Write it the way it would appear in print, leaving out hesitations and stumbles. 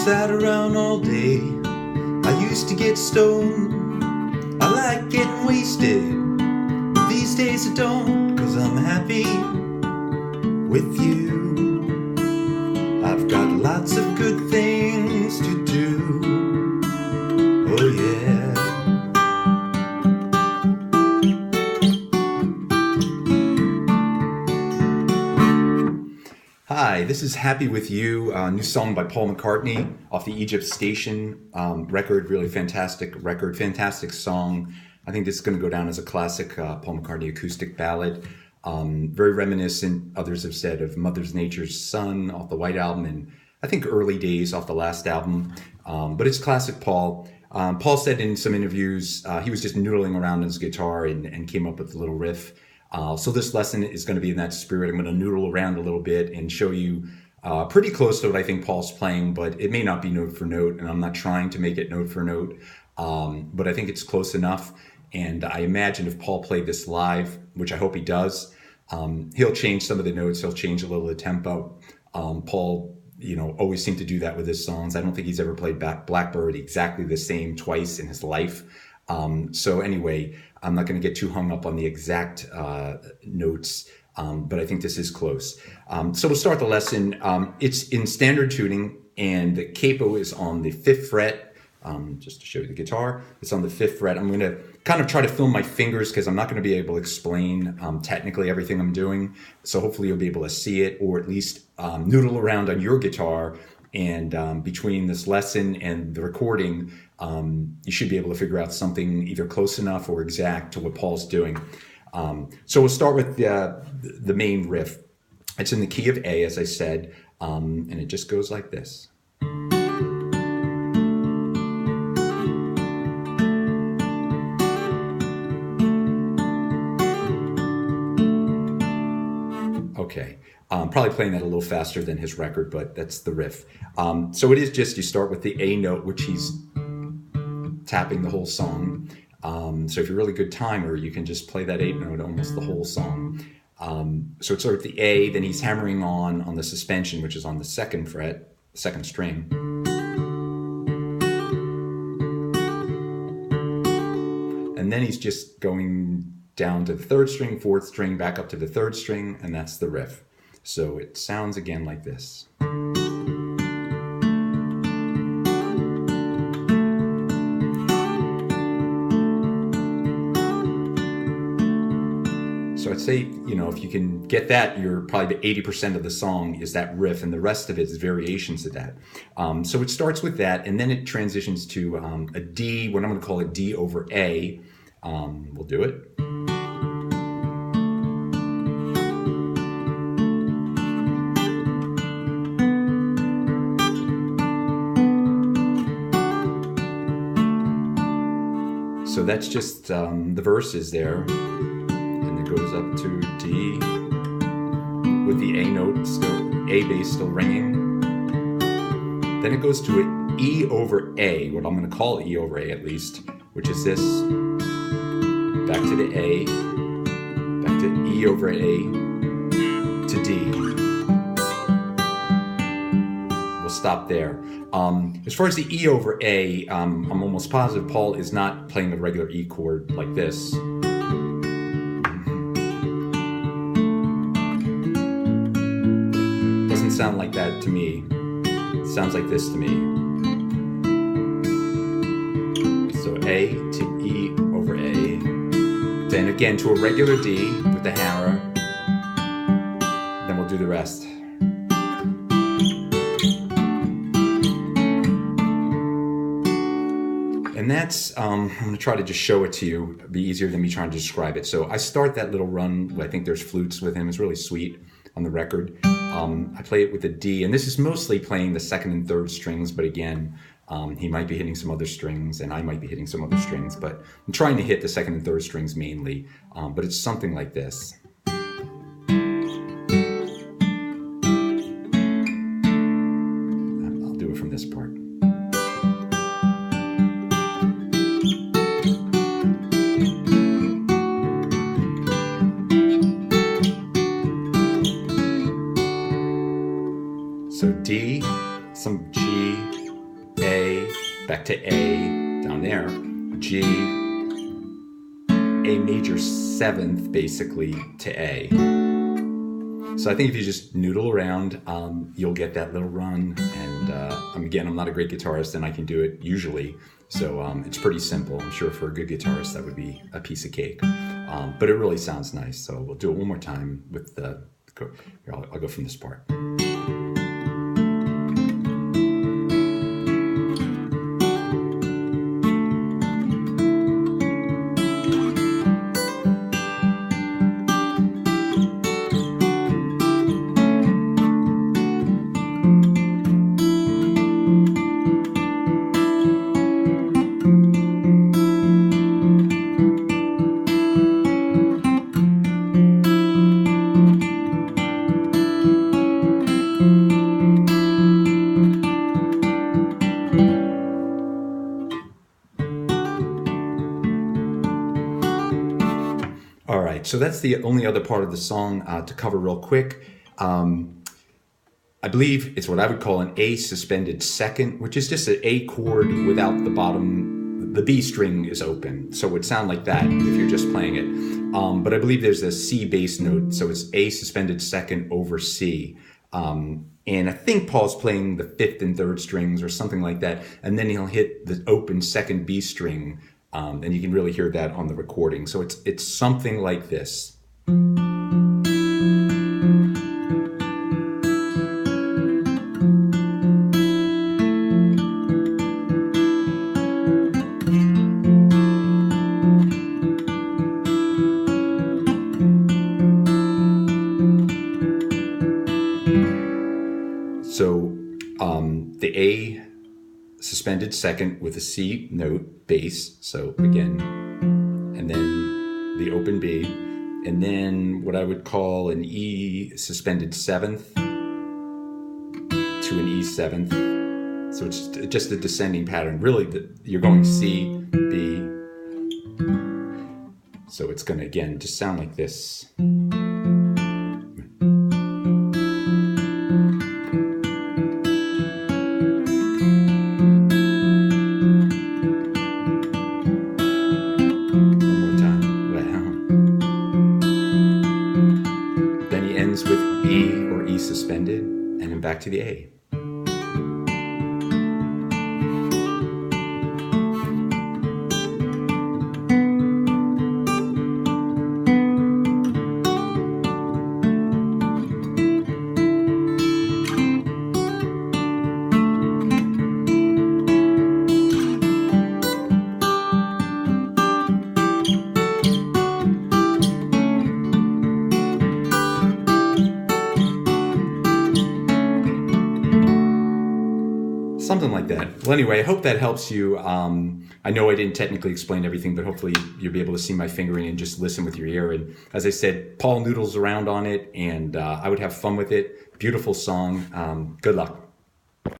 sat around all day. I used to get stoned. I like getting wasted. These days I don't, 'cause I'm happy with you. I've got lots of good things to do. Oh yeah. Hi, this is Happy With You, a new song by Paul McCartney off the Egypt Station record. Really fantastic record, fantastic song. I think this is going to go down as a classic Paul McCartney acoustic ballad. Very reminiscent, others have said, of Mother Nature's Son off the White Album, and I think Early Days off the last album. But it's classic Paul. Paul said in some interviews he was just noodling around on his guitar and came up with a little riff. So this lesson is going to be in that spirit. I'm going to noodle around a little bit and show you pretty close to what I think Paul's playing, but it may not be note for note, and I'm not trying to make it note for note, but I think it's close enough. And I imagine if Paul played this live, which I hope he does, he'll change some of the notes. He'll change a little of the tempo. Paul, always seemed to do that with his songs. I don't think he's ever played Blackbird exactly the same twice in his life. So anyway, I'm not going to get too hung up on the exact notes, but I think this is close. So we'll start the lesson. It's in standard tuning, and the capo is on the 5th fret. Just to show you the guitar, it's on the 5th fret. I'm going to kind of try to film my fingers because I'm not going to be able to explain technically everything I'm doing. So hopefully you'll be able to see it, or at least noodle around on your guitar. And between this lesson and the recording, you should be able to figure out something either close enough or exact to what Paul's doing. So we'll start with the main riff. It's in the key of A, as I said, and it just goes like this. Okay, probably playing that a little faster than his record, but that's the riff. So it is just, you start with the A note, which he's tapping the whole song. So if you're a really good timer, you can just play that 8 note almost the whole song. So it's sort of the A, then he's hammering on the suspension, which is on the 2nd fret, 2nd string. And then he's just going down to the 3rd string, 4th string, back up to the 3rd string, and that's the riff. So it sounds again like this. So I'd say, if you can get that, you're probably 80% of the song is that riff, and the rest of it is variations of that. So it starts with that, and then it transitions to a D, what I'm going to call a D over A. We'll do it. So that's just the verses there, and it goes up to D with the A note still, A bass still ringing. Then it goes to an E over A, what I'm going to call E over A at least, which is this. Back to the A, back to E over A, to D. We'll stop there. As far as the E over A, I'm almost positive Paul is not playing the regular E chord like this. Doesn't sound like that to me. It sounds like this to me. So A to E over A. Then again to a regular D with the hammer. Then we'll do the rest. And that's, I'm going to try to just show it to you. It'll be easier than me trying to describe it. So I start that little run. I think there's flutes with him. It's really sweet on the record. I play it with a D, and this is mostly playing the 2nd and 3rd strings, but again, he might be hitting some other strings, and I might be hitting some other strings, but I'm trying to hit the 2nd and 3rd strings mainly, but it's something like this. I'll do it from this part. So D, some G, to A, down there, G, A major 7th, basically, to A. So I think if you just noodle around, you'll get that little run. And again, I'm not a great guitarist, and I can do it usually. So it's pretty simple. I'm sure for a good guitarist, that would be a piece of cake. But it really sounds nice. So we'll do it one more time with the... Here, I'll go from this part. All right, so that's the only other part of the song to cover real quick. I believe it's what I would call an A suspended second, which is just an A chord without the bottom. The B string is open, so it would sound like that if you're just playing it. But I believe there's a C bass note, so it's A suspended second over C. And I think Paul's playing the 5th and 3rd strings or something like that, and then he'll hit the open 2nd B string. And you can really hear that on the recording. So it's something like this. So the A suspended second with a C note bass, so again, and then the open B, and then what I would call an E suspended 7th to an E 7th. So it's just a descending pattern. Really, you're going C, B. So it's going to, again, just sound like this. With E or E suspended, and then back to the A. Something like that. Well, anyway, I hope that helps you. I know I didn't technically explain everything, but hopefully you'll be able to see my fingering and just listen with your ear. And as I said, Paul noodles around on it, and I would have fun with it. Beautiful song. Good luck.